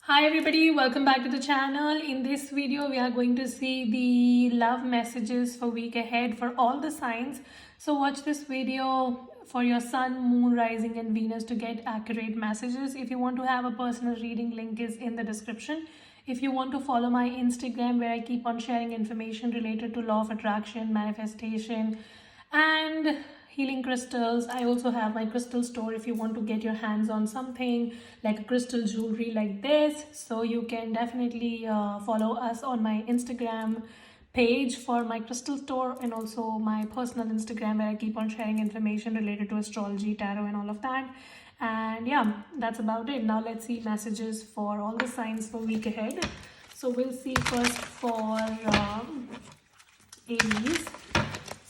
Hi everybody, welcome back to the channel. In this video, we are going to see the love messages for week ahead for all the signs. So watch this video for your sun, moon, rising and Venus to get accurate messages. If you want to have a personal reading, link is in the description. If you want to follow my Instagram where I keep on sharing information related to law of attraction, manifestation and healing crystals. I also have my crystal store if you want to get your hands on something like a crystal jewelry like this. So you can definitely follow us on my Instagram page for my crystal store and also my personal Instagram where I keep on sharing information related to astrology, tarot and all of that. And yeah, that's about it. Now let's see messages for all the signs for week ahead. So we'll see first for Aries.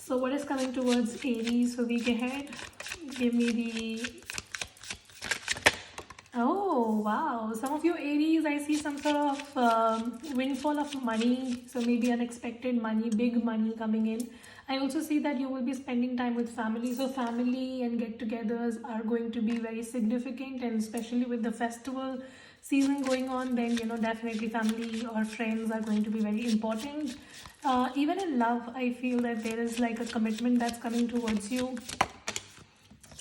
So what is coming towards Aries for week ahead? Give me the... Oh, wow. Some of you Aries, I see some sort of windfall of money. So maybe unexpected money, big money coming in. I also see that you will be spending time with family. So family and get-togethers are going to be very significant, and especially with the festival season going on, then definitely family or friends are going to be very important. Even in love, I feel that there is like a commitment that's coming towards you.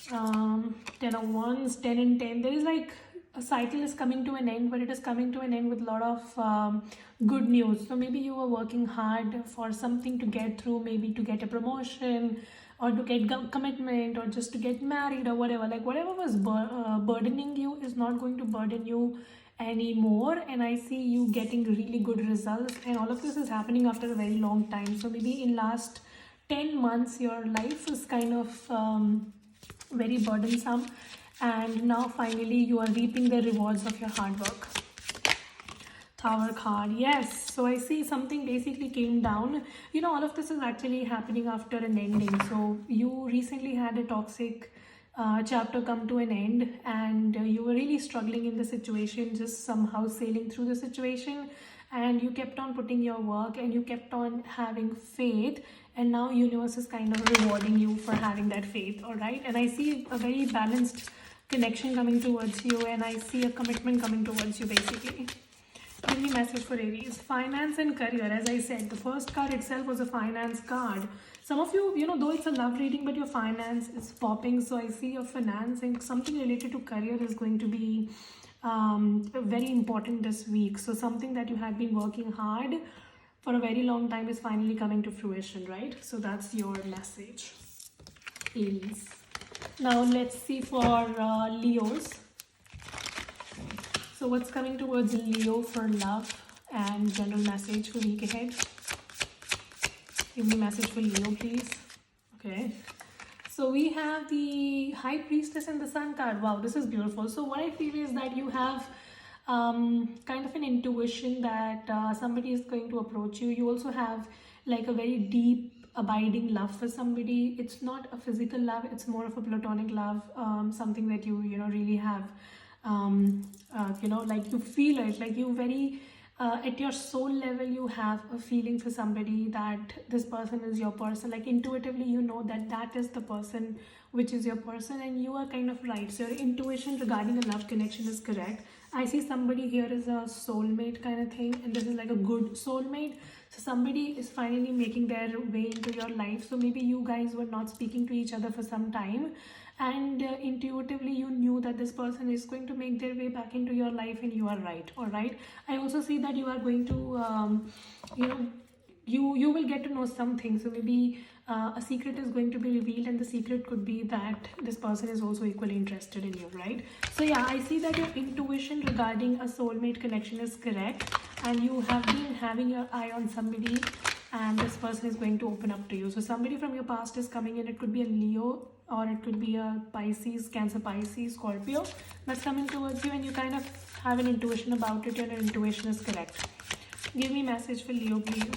10 of wands, 10 and 10, there is like a cycle is coming to an end, but it is coming to an end with a lot of good news. So maybe you were working hard for something to get through, maybe to get a promotion or to get commitment or just to get married or whatever. Like whatever was burdening you is not going to burden you anymore, and I see you getting really good results, and all of this is happening after a very long time. So maybe in last 10 months your life is kind of very burdensome, and now finally you are reaping the rewards of your hard work. Tower card, yes. So I see something basically came down. All of this is actually happening after an ending. So you recently had a toxic chapter come to an end, and you were really struggling in the situation, just somehow sailing through the situation, and you kept on putting your work and you kept on having faith, and now universe is kind of rewarding you for having that faith. All right, and I see a very balanced connection coming towards you, and I see a commitment coming towards you basically. Give me message for Aries. Finance and career. As I said, the first card itself was a finance card. Some of you, though it's a love reading, but your finance is popping. So I see your finance and something related to career is going to be very important this week. So something that you had been working hard for a very long time is finally coming to fruition, right? So that's your message, Aries. Now let's see for Leos. So what's coming towards Leo for love and general message for week ahead? Give me message for Leo, please. Okay. So we have the High Priestess and the Sun card. Wow, this is beautiful. So what I feel is that you have kind of an intuition that somebody is going to approach you. You also have like a very deep abiding love for somebody. It's not a physical love, it's more of a platonic love, something that you really have like you feel it, like you very at your soul level you have a feeling for somebody that this person is your person. Like intuitively you know that that is the person which is your person, and you are kind of right. So your intuition regarding a love connection is correct. I see somebody here is a soulmate kind of thing, and this is like a good soulmate. So somebody is finally making their way into your life. So maybe you guys were not speaking to each other for some time, and intuitively you knew that this person is going to make their way back into your life, and you are right. All right, I also see that you are going to you will get to know something. So maybe a secret is going to be revealed, and the secret could be that this person is also equally interested in you, right? So yeah, I see that your intuition regarding a soulmate connection is correct, and you have been having your eye on somebody, and this person is going to open up to you. So somebody from your past is coming in. It could be a Leo, or it could be a Pisces, Cancer, Pisces, Scorpio that's coming towards you, and you kind of have an intuition about it, and your intuition is correct. Give me message for Leo, please.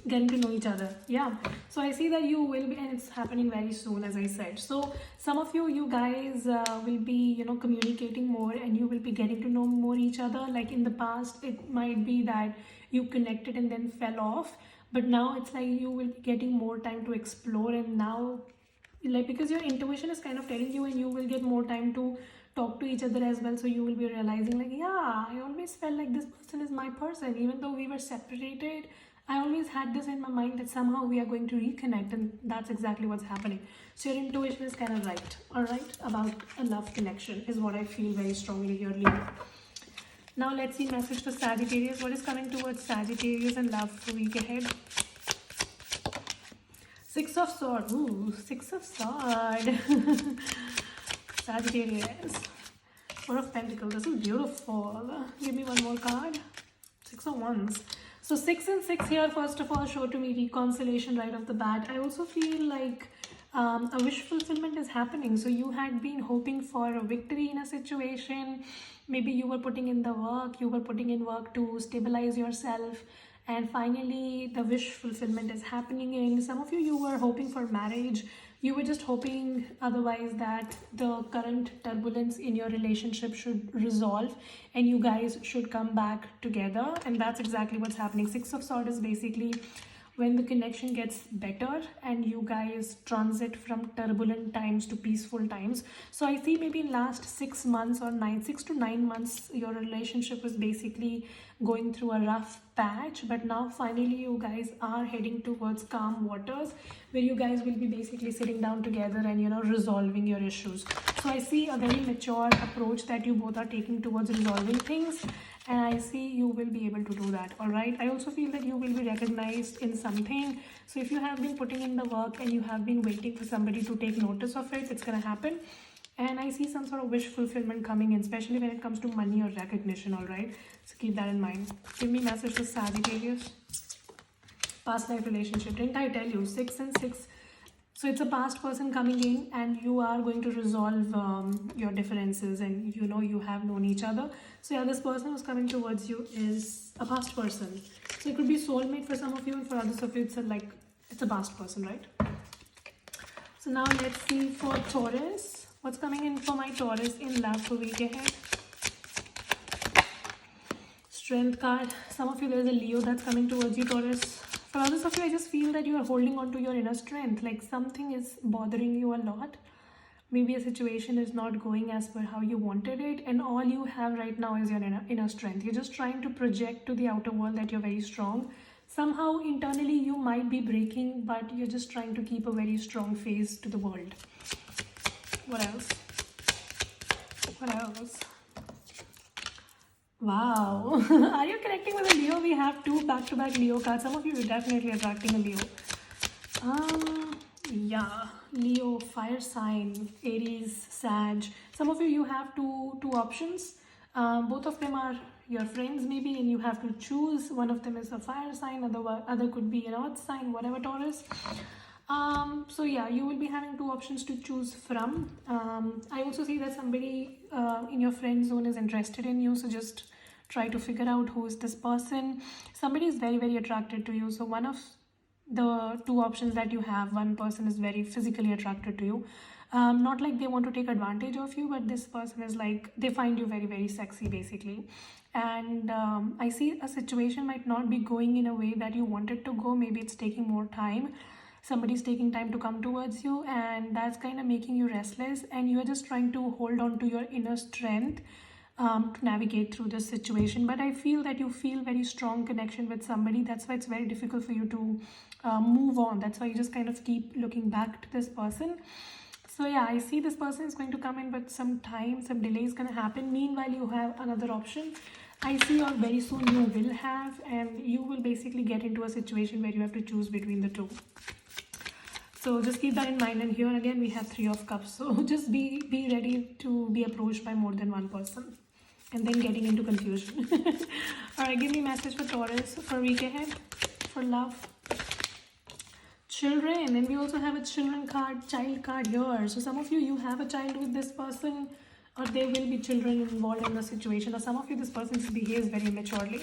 Getting to know each other. Yeah, so I see that you will be, and it's happening very soon, as I said. So some of you guys will be communicating more, and you will be getting to know more each other. Like in the past it might be that you connected and then fell off, but now it's like you will be getting more time to explore, and now like because your intuition is kind of telling you, and you will get more time to talk to each other as well. So you will be realizing like, yeah, I always felt like this person is my person. Even though we were separated, I always had this in my mind that somehow we are going to reconnect, and that's exactly what's happening. So your intuition is kind of right, all right, about a love connection is what I feel very strongly here, Leo. Now let's see message for Sagittarius. What is coming towards Sagittarius and love for week ahead? Six of Swords. Ooh, Six of Swords. Sagittarius. Four of Pentacles. This is beautiful. Give me one more card. Six of Wands. So 6 and 6 here, first of all, show to me reconciliation right off the bat. I also feel like a wish fulfillment is happening. So you had been hoping for a victory in a situation. Maybe you were putting in the work. You were putting in work to stabilize yourself. And finally, the wish fulfillment is happening. In some of you, you were hoping for marriage. You were just hoping otherwise that the current turbulence in your relationship should resolve and you guys should come back together. And that's exactly what's happening. Six of Swords is basically when the connection gets better and you guys transit from turbulent times to peaceful times. So I see maybe in last 6 months or 6 to 9 months, your relationship was basically going through a rough patch, but now finally you guys are heading towards calm waters where you guys will be basically sitting down together and, you know, resolving your issues. So I see a very mature approach that you both are taking towards resolving things, and I see you will be able to do that. All right, I also feel that you will be recognized in something. So if you have been putting in the work and you have been waiting for somebody to take notice of it, it's going to happen. And I see some sort of wish fulfillment coming in, especially when it comes to money or recognition. All right, so keep that in mind. Give me message for Sagittarius. Past life relationship. Didn't I tell you? 6 and 6. So it's a past person coming in and you are going to resolve your differences, and you know you have known each other. So yeah, this person who's coming towards you is a past person. So it could be soulmate for some of you, and for others of you it's a past person, right? So now let's see for Taurus. What's coming in for my Taurus in love for week ahead? Strength card. Some of you, there's a Leo that's coming towards you, Taurus. For others of you, I just feel that you are holding on to your inner strength. Like something is bothering you a lot. Maybe a situation is not going as per how you wanted it, and all you have right now is your inner strength. You're just trying to project to the outer world that you're very strong. Somehow internally you might be breaking, but you're just trying to keep a very strong face to the world. What else? What else? Wow. Are you connecting with a Leo? We have 2 back-to-back Leo cards. Some of you are definitely attracting a Leo. Yeah. Leo, fire sign, Aries, Sag. Some of you have two options. Both of them are your friends maybe, and you have to choose. One of them is a fire sign, other could be an earth sign, whatever, Taurus. So yeah, you will be having 2 options to choose from. I also see that somebody in your friend zone is interested in you, so just try to figure out who is this person. Somebody is very, very attracted to you. So one of the 2 options that you have, one person is very physically attracted to you. Not like they want to take advantage of you, but this person is like, they find you very, very sexy basically. And I see a situation might not be going in a way that you want it to go. Maybe it's taking more time. Somebody's taking time to come towards you, and that's kind of making you restless, and you're just trying to hold on to your inner strength to navigate through this situation. But I feel that you feel very strong connection with somebody. That's why it's very difficult for you to move on. That's why you just kind of keep looking back to this person. So yeah, I see this person is going to come in, but some time, some delay is going to happen. Meanwhile, you have another option. I see, or very soon you will have, and you will basically get into a situation where you have to choose between the 2. So just keep that in mind. And here again we have 3 of Cups. So just be ready to be approached by more than one person and then getting into confusion. Alright, give me message for Taurus for week ahead for love. Children, and we also have a children card, child card here. So some of you have a child with this person, or there will be children involved in the situation, or some of you, this person behaves very maturely.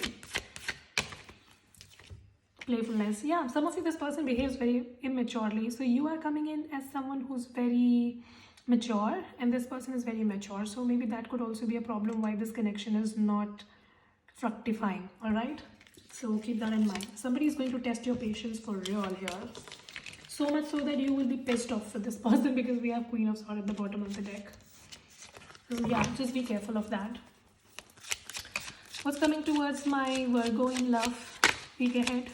Playfulness. Yeah, some of you, this person behaves very immaturely. So you are coming in as someone who's very mature, and this person is very mature. So maybe that could also be a problem why this connection is not fructifying. All right, so keep that in mind. Somebody is going to test your patience for real here, so much so that you will be pissed off with this person, because we have Queen of Swords at the bottom of the deck. So yeah, just be careful of that. What's coming towards my Virgo in love week ahead?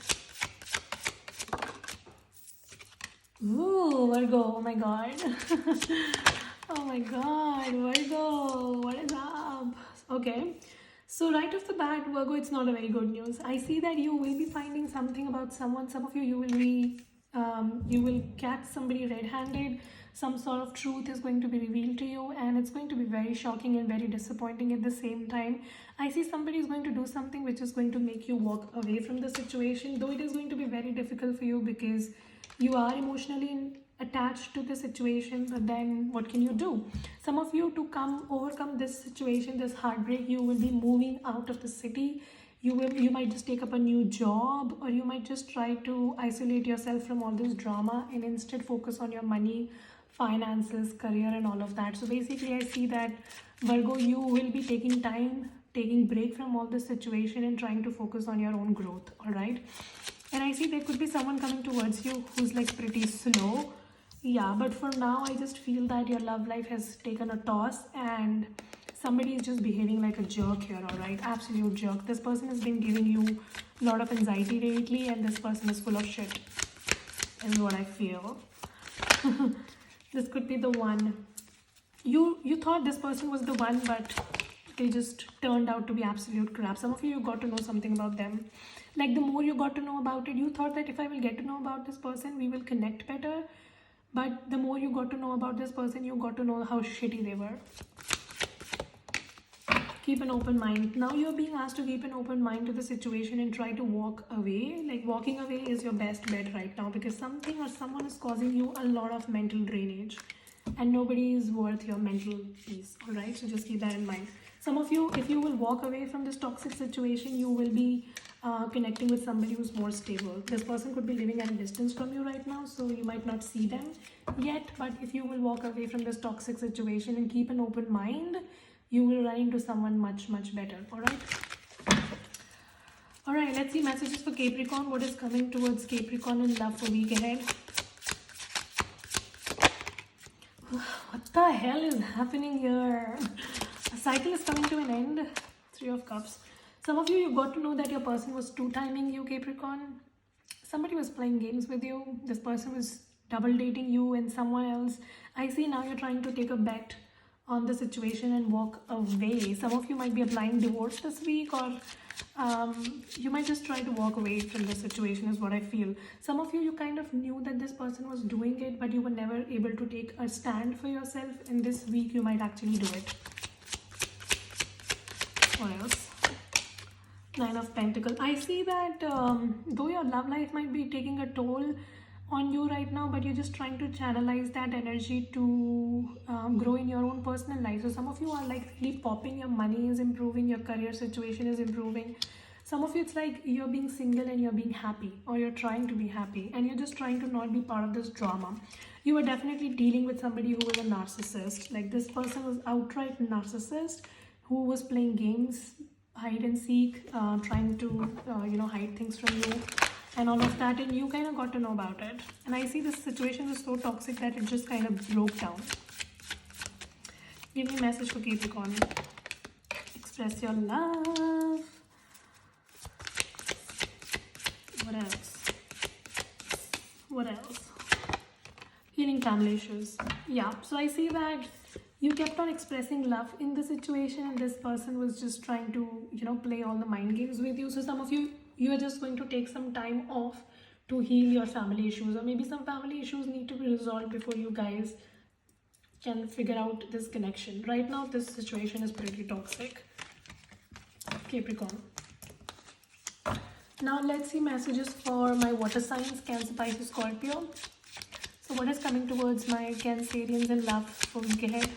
Ooh, Virgo, oh my god. Oh my god, Virgo, what is up? Okay, so right off the bat, Virgo, it's not a very good news. I see that you will be finding something about someone. Some of you, you will catch somebody red-handed. Some sort of truth is going to be revealed to you, and it's going to be very shocking and very disappointing at the same time. I see somebody is going to do something which is going to make you walk away from the situation, though it is going to be very difficult for you because you are emotionally attached to the situation. But then what can you do? Some of you, to come overcome this situation, this heartbreak, you will be moving out of the city. You might just take up a new job, or you might just try to isolate yourself from all this drama and instead focus on your money, finances, career, and all of that. So basically, I see that Virgo, you will be taking time, taking break from all this situation and trying to focus on your own growth. All right. And I see there could be someone coming towards you who's like pretty slow. Yeah, but for now, I just feel that your love life has taken a toss and somebody is just behaving like a jerk here, all right? Absolute jerk. This person has been giving you a lot of anxiety lately, and this person is full of shit, is what I feel. This could be the one. You thought this person was the one, but they just turned out to be absolute crap. Some of you got to know something about them. Like, the more you got to know about it, you thought that if I will get to know about this person, we will connect better. But the more you got to know about this person, you got to know how shitty they were. Keep an open mind. Now you're being asked to keep an open mind to the situation and try to walk away. Like, walking away is your best bet right now, because something or someone is causing you a lot of mental drainage, and nobody is worth your mental peace. All right, so just keep that in mind. Some of you, if you will walk away from this toxic situation, you will be connecting with somebody who's more stable. This person could be living at a distance from you right now, so you might not see them yet. But if you will walk away from this toxic situation and keep an open mind, you will run into someone much, much better. All right, let's see messages for Capricorn. What is coming towards Capricorn in love for week ahead? What the hell is happening here? A cycle is coming to an end. 3 of Cups. Some of you got to know that your person was two-timing you, Capricorn. Somebody was playing games with you. This person was double dating you and someone else. I see now you're trying to take a bet on the situation and walk away. Some of you might be applying divorce this week, or you might just try to walk away from the situation, is what I feel. Some of you kind of knew that this person was doing it, but you were never able to take a stand for yourself, and this week you might actually do it. What else? 9 of Pentacles. I see that though your love life might be taking a toll on you right now, but you're just trying to channelize that energy to grow in your own personal life. So some of you are like really popping. Your money is improving, your career situation is improving. Some of you, it's like you're being single and you're being happy, or you're trying to be happy, and you're just trying to not be part of this drama. You are definitely dealing with somebody who was a narcissist. Like, this person was outright narcissist who was playing games, hide and seek, trying to hide things from you and all of that, and you kind of got to know about it. And I see this situation is so toxic that it just kind of broke down. Give me a message for Capricorn. Express your love. What else? Healing family issues. Yeah, so I see that you kept on expressing love in the situation, and this person was just trying to play all the mind games with you. So some of you are just going to take some time off to heal your family issues, or maybe some family issues need to be resolved before you guys can figure out this connection. Right now this situation is pretty toxic, Capricorn. Now let's see messages for my water signs, Cancer, Pisces, Scorpio. So what is coming towards my Cancerians in love for week ahead?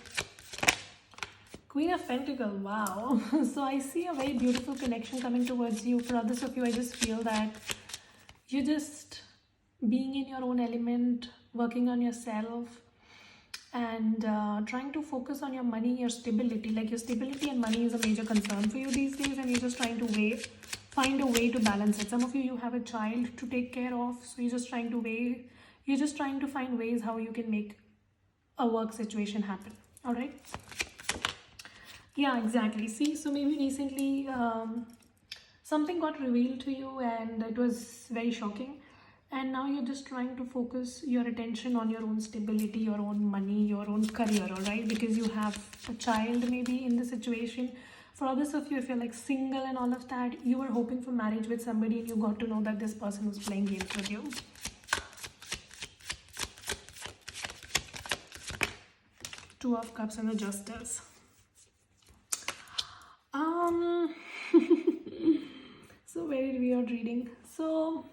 Queen of Pentacles, wow. So I see a very beautiful connection coming towards you. For others of you, I just feel that you're just being in your own element, working on yourself, and trying to focus on your money, your stability. Like, your stability and money is a major concern for you these days, and you're just trying to find a way to balance it. Some of you have a child to take care of, so you're just trying to find ways how you can make a work situation happen. All right. Yeah, exactly. See, so maybe recently something got revealed to you and it was very shocking. And now you're just trying to focus your attention on your own stability, your own money, your own career, all right? Because you have a child maybe in the situation. For others of you, if you're like single and all of that, you were hoping for marriage with somebody and you got to know that this person was playing games with you. Two of Cups and the Justice. Um, so very weird reading. So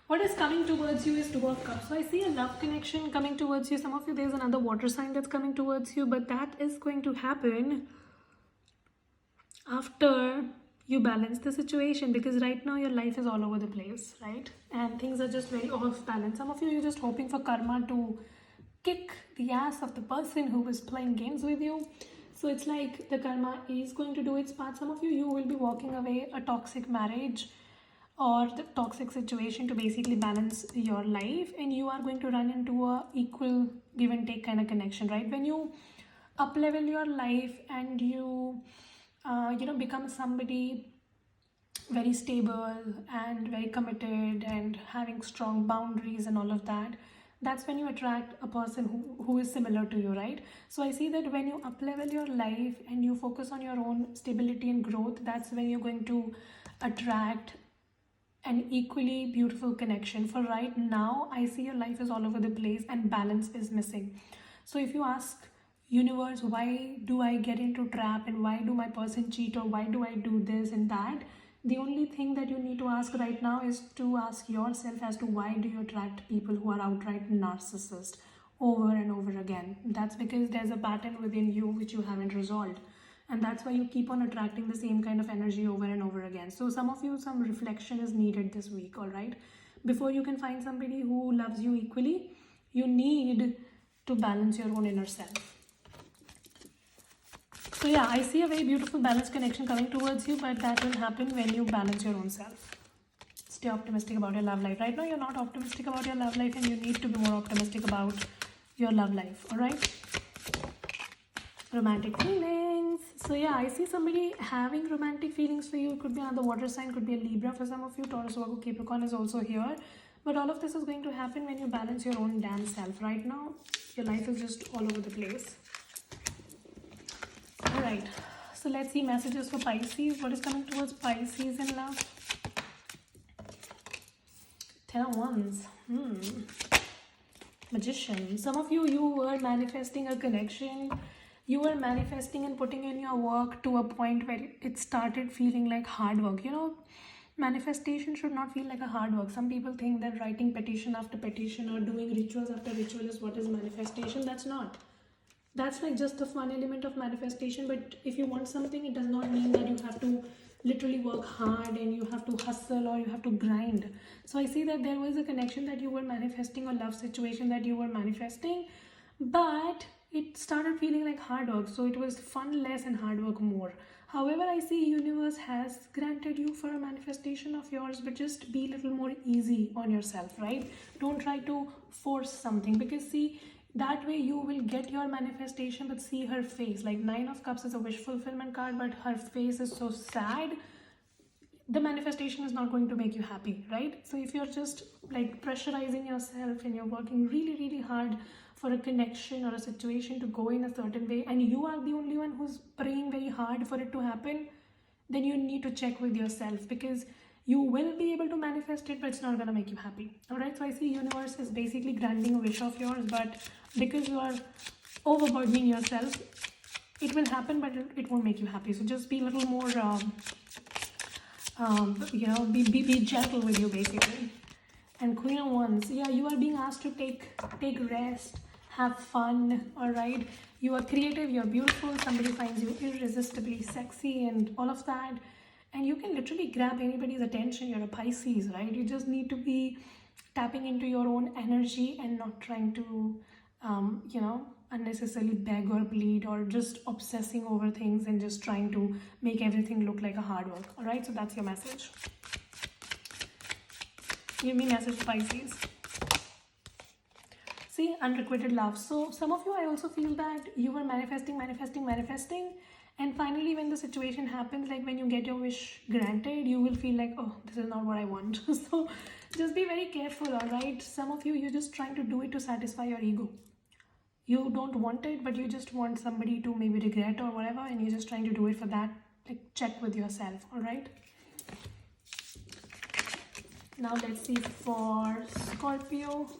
what is coming towards you is Two of Cups. So I see a love connection coming towards you. Some of you, there's another water sign that's coming towards you, but that is going to happen after you balance the situation, because right now your life is all over the place, right? And things are just very off balance. Some of you, you're just hoping for karma to kick the ass of the person who was playing games with you. So it's like the karma is going to do its part. Some of you, you will be walking away a toxic marriage or the toxic situation to basically balance your life, and you are going to run into a equal give and take kind of connection, right? When you up level your life and you become somebody very stable and very committed and having strong boundaries and all of that, that's when you attract a person who is similar to you, right? So I see that when you up level your life and you focus on your own stability and growth, that's when you're going to attract an equally beautiful connection. For right now, I see your life is all over the place and balance is missing. So if you ask universe, why do I get into trap and why do my person cheat or why do I do this and that, the only thing that you need to ask right now is to ask yourself as to why do you attract people who are outright narcissists over and over again. That's because there's a pattern within you which you haven't resolved, and that's why you keep on attracting the same kind of energy over and over again. So some of you, some reflection is needed this week, all right? Before you can find somebody who loves you equally, you need to balance your own inner self. So yeah, I see a very beautiful balanced connection coming towards you, but that will happen when you balance your own self. Stay optimistic about your love life. Right now you're not optimistic about your love life and you need to be more optimistic about your love life, all right? Romantic feelings. So yeah, I see somebody having romantic feelings for you. It could be another water sign, could be a Libra for some of you. Taurus, Virgo, Capricorn is also here. But all of this is going to happen when you balance your own damn self. Right now, your life is just all over the place. Alright, so let's see messages for Pisces. What is coming towards Pisces in love? Ten of Wands. Magician. Some of you, you were manifesting a connection. You were manifesting and putting in your work to a point where it started feeling like hard work. You know, manifestation should not feel like a hard work. Some people think that writing petition after petition or doing rituals after ritual is what is manifestation. That's not. That's like just a fun element of manifestation. But if you want something, it does not mean that you have to literally work hard and you have to hustle or you have to grind. So I see that there was a connection that you were manifesting, a love situation that you were manifesting, but it started feeling like hard work. So it was fun less and hard work more. However, I see universe has granted you for a manifestation of yours, but just be a little more easy on yourself, right? Don't try to force something, because see, that way you will get your manifestation, but see her face. Like Nine of Cups is a wish fulfillment card, but her face is so sad. The manifestation is not going to make you happy, right? So if you're just like pressurizing yourself and you're working really, really hard for a connection or a situation to go in a certain way, and you are the only one who's praying very hard for it to happen, then you need to check with yourself, because you will be able to manifest it, but it's not going to make you happy. All right, so I see universe is basically granting a wish of yours, but because you are overburdening yourself, it will happen, but it won't make you happy. So just be a little more be gentle with you, basically. And Queen of Wands, yeah, you are being asked to take rest, have fun, all right? You are creative, you're beautiful, somebody finds you irresistibly sexy and all of that, and you can literally grab anybody's attention. You're a Pisces, right? You just need to be tapping into your own energy and not trying to unnecessarily beg or plead or just obsessing over things and just trying to make everything look like a hard work. All right, so that's your message. Give me message, Pisces. See, unrequited love. So some of you, I also feel that you were manifesting, And finally, when the situation happens, like when you get your wish granted, you will feel like, oh, this is not what I want. So just be very careful, all right? Some of you, you're just trying to do it to satisfy your ego. You don't want it, but you just want somebody to maybe regret or whatever, and you're just trying to do it for that. Like, check with yourself, all right? Now let's see for Scorpio.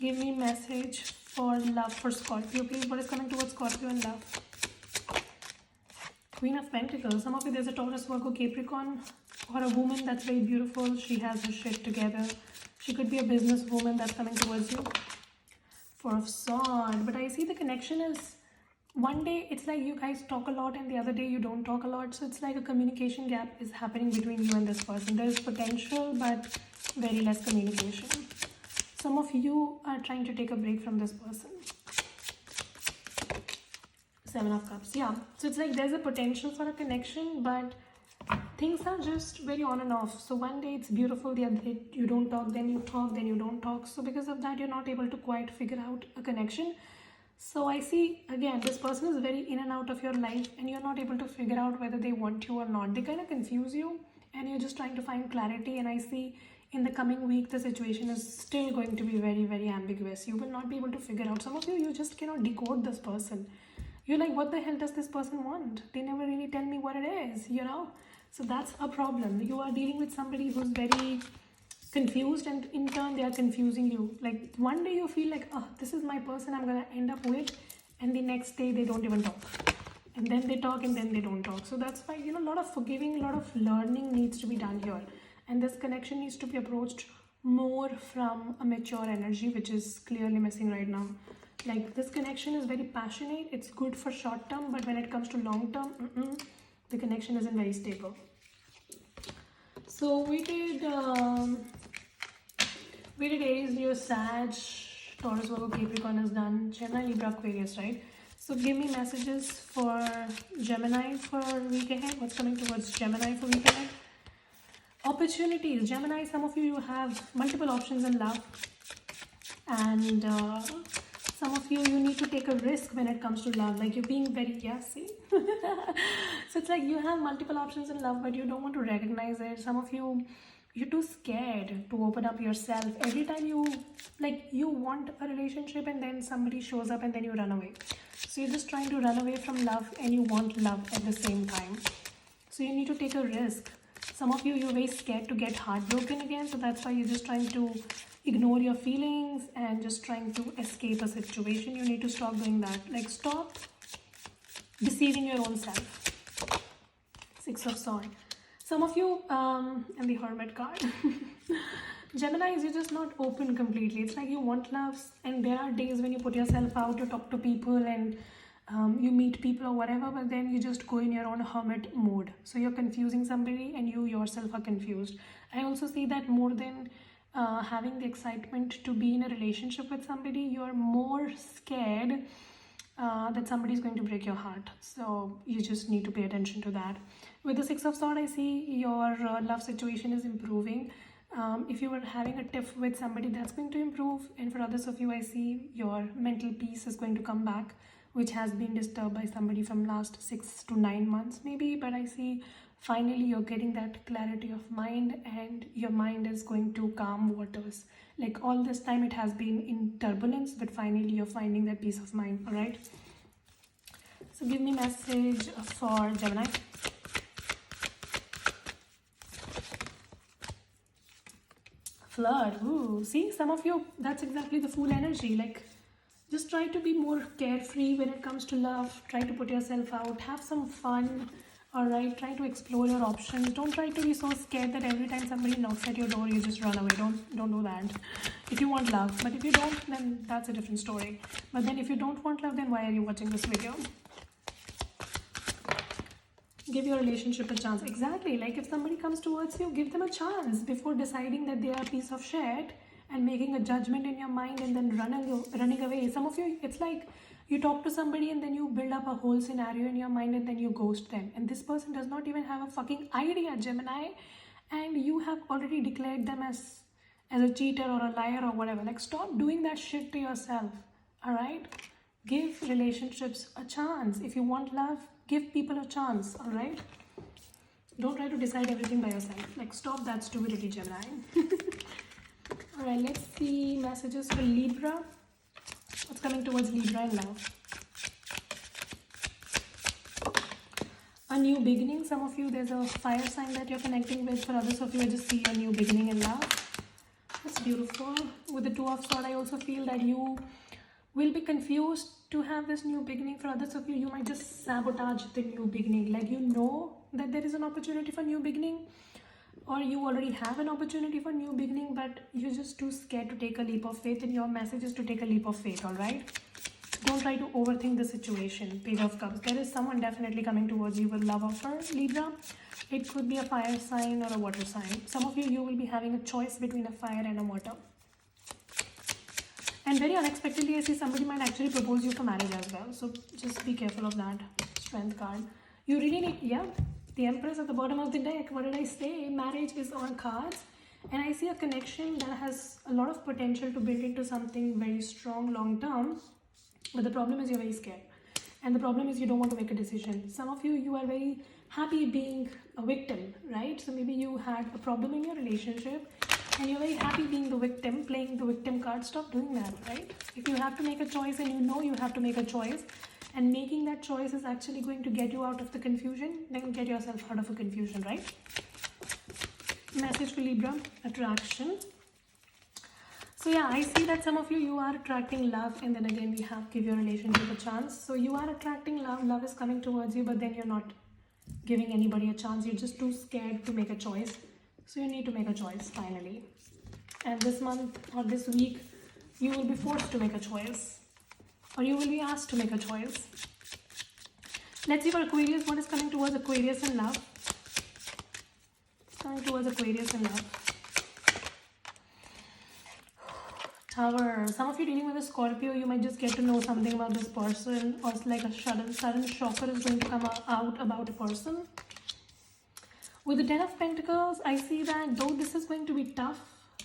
Give me message for love for Scorpio, please. What is coming towards Scorpio and love? Queen of Pentacles. Some of you, there's a Taurus, Virgo, Capricorn, or a woman that's very beautiful. She has her shit together. She could be a business woman that's coming towards you. Four of Swords. But I see the connection is, one day it's like you guys talk a lot and the other day you don't talk a lot. So it's like a communication gap is happening between you and this person. There is potential, but very less communication. Some of you are trying to take a break from this person. Seven of Cups. Yeah. So it's like there's a potential for a connection, but things are just very on and off. So one day it's beautiful, the other day you don't talk, then you talk, then you don't talk. So because of that, you're not able to quite figure out a connection. So I see, again, this person is very in and out of your life and you're not able to figure out whether they want you or not. They kind of confuse you and you're just trying to find clarity. And I see in the coming week, the situation is still going to be very, very ambiguous. You will not be able to figure out. Some of you, you just cannot decode this person. You're like, what the hell does this person want? They never really tell me what it is, you know? So that's a problem. You are dealing with somebody who's very confused and in turn they are confusing you. Like one day you feel like, oh, this is my person I'm going to end up with. And the next day they don't even talk. And then they talk and then they don't talk. So that's why, you know, a lot of forgiving, a lot of learning needs to be done here. And this connection needs to be approached more from a mature energy, which is clearly missing right now. Like this connection is very passionate. It's good for short term, but when it comes to long term, the connection isn't very stable. So we did Aries, Leo, Sag, Taurus, Virgo, Capricorn is done. Gemini, Libra, Aquarius, right? So give me messages for Gemini for week ahead. What's coming towards Gemini for week ahead? Opportunities. Gemini, some of you have multiple options in love. And some of you need to take a risk when it comes to love. Like you're being very, yeah, see? So it's like you have multiple options in love, but you don't want to recognize it. Some of you, you're too scared to open up yourself. Every time you, like, you want a relationship and then somebody shows up and then you run away. So you're just trying to run away from love and you want love at the same time. So you need to take a risk. Some of you, you're very scared to get heartbroken again. So that's why you're just trying to ignore your feelings and just trying to escape a situation. You need to stop doing that. Like stop deceiving your own self. Six of Swords. Some of you, and the Hermit card. Geminis, you're just not open completely. It's like you want love, and there are days when you put yourself out, you talk to people and you meet people or whatever, but then you just go in your own hermit mode. So you're confusing somebody and you yourself are confused. I also see that more than having the excitement to be in a relationship with somebody, you're more scared that somebody is going to break your heart. So you just need to pay attention to that. With the Six of Swords, I see your love situation is improving. If you were having a tiff with somebody, that's going to improve. And for others of you, I see your mental peace is going to come back, which has been disturbed by somebody from last 6 to 9 months maybe. But I see finally you're getting that clarity of mind and your mind is going to calm waters. Like all this time it has been in turbulence, but finally you're finding that peace of mind. All right. So give me message for Gemini. Flood. Ooh, see, some of you, that's exactly the Fool energy. Like, just try to be more carefree when it comes to love. Try to put yourself out. Have some fun. All right. Try to explore your options. Don't try to be so scared that every time somebody knocks at your door, you just run away. Don't do that. If you want love, but if you don't, then that's a different story. But then if you don't want love, then why are you watching this video? Give your relationship a chance. Exactly. Like if somebody comes towards you, give them a chance before deciding that they are a piece of shit and making a judgment in your mind and then running away. Some of you, it's like you talk to somebody and then you build up a whole scenario in your mind and then you ghost them. And this person does not even have a fucking idea, Gemini. And you have already declared them as a cheater or a liar or whatever. Like stop doing that shit to yourself. All right. Give relationships a chance. If you want love, give people a chance, all right? Don't try to decide everything by yourself. Like, stop that stupidity, Gemini. All right, let's see messages for Libra. What's coming towards Libra in love? A new beginning. Some of you, there's a fire sign that you're connecting with. For others of you, I just see a new beginning in love. That's beautiful. With the Two of Swords, I also feel that you will be confused to have this new beginning. For others of you, you might just sabotage the new beginning. Like, you know that there is an opportunity for new beginning, or you already have an opportunity for new beginning, but you're just too scared to take a leap of faith. And your message is to take a leap of faith, all right? Don't try to overthink the situation. Page of Cups. There is someone definitely coming towards you with love offer, Libra. It could be a fire sign or a water sign. Some of you, you will be having a choice between a fire and a water. And very unexpectedly, I see somebody might actually propose you for marriage as well. So just be careful of that. Strength card. You really need, yeah, the Empress at the bottom of the deck. What did I say? Marriage is on cards. And I see a connection that has a lot of potential to build into something very strong long term. But the problem is you're very scared. And the problem is you don't want to make a decision. Some of you, you are very happy being a victim, right? So maybe you had a problem in your relationship and you're very happy being the victim, playing the victim card. Stop doing that, right? If you have to make a choice and you know you have to make a choice, and making that choice is actually going to get you out of the confusion, then get yourself out of a confusion, right? Message for Libra, attraction. So yeah, I see that some of you, you are attracting love, and then again we have give your relationship a chance. So you are attracting love, love is coming towards you, but then you're not giving anybody a chance. You're just too scared to make a choice. So you need to make a choice finally. And this month or this week, you will be forced to make a choice, or you will be asked to make a choice. Let's see for Aquarius, what is coming towards Aquarius in love. Coming towards Aquarius in love. Tower. Some of you dealing with a Scorpio, you might just get to know something about this person, or it's like a sudden shocker is going to come out about a person. With the Ten of Pentacles, I see that though this is going to be tough,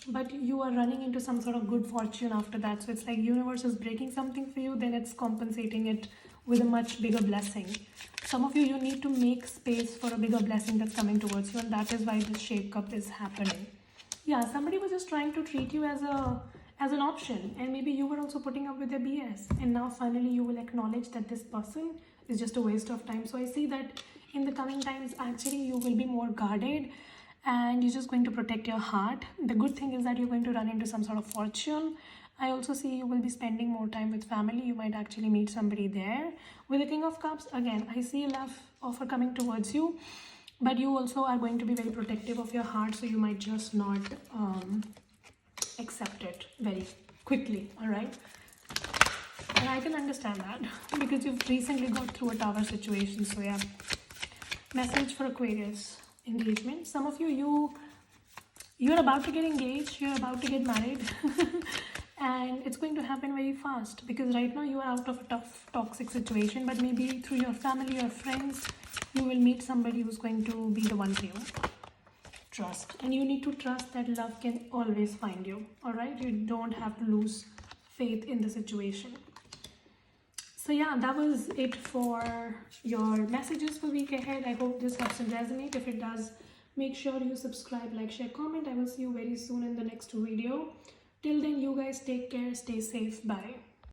but you are running into some sort of good fortune after that. So it's like universe is breaking something for you, then it's compensating it with a much bigger blessing. Some of you, you need to make space for a bigger blessing that's coming towards you, and that is why this Shape Cup is happening. Yeah, somebody was just trying to treat you as an option, and maybe you were also putting up with their BS, and now finally you will acknowledge that this person is just a waste of time. So I see that in the coming times, actually you will be more guarded, and you're just going to protect your heart. The good thing is that you're going to run into some sort of fortune. I also see you will be spending more time with family. You might actually meet somebody there. With the King of Cups, again, I see a love offer coming towards you, but you also are going to be very protective of your heart, so you might just not accept it very quickly, all right? And I can understand that because you've recently got through a Tower situation. So yeah, message for Aquarius, engagement. Some of you, you're about to get engaged, you're about to get married and it's going to happen very fast, because right now you are out of a tough toxic situation, but maybe through your family or friends you will meet somebody who's going to be the one for you. Trust, and you need to trust that love can always find you, all right? You don't have to lose faith in the situation. So yeah, that was it for your messages for week ahead. I hope this helps and resonate. If it does, make sure you subscribe, like, share, comment. I will see you very soon in the next video. Till then, you guys take care, stay safe, bye.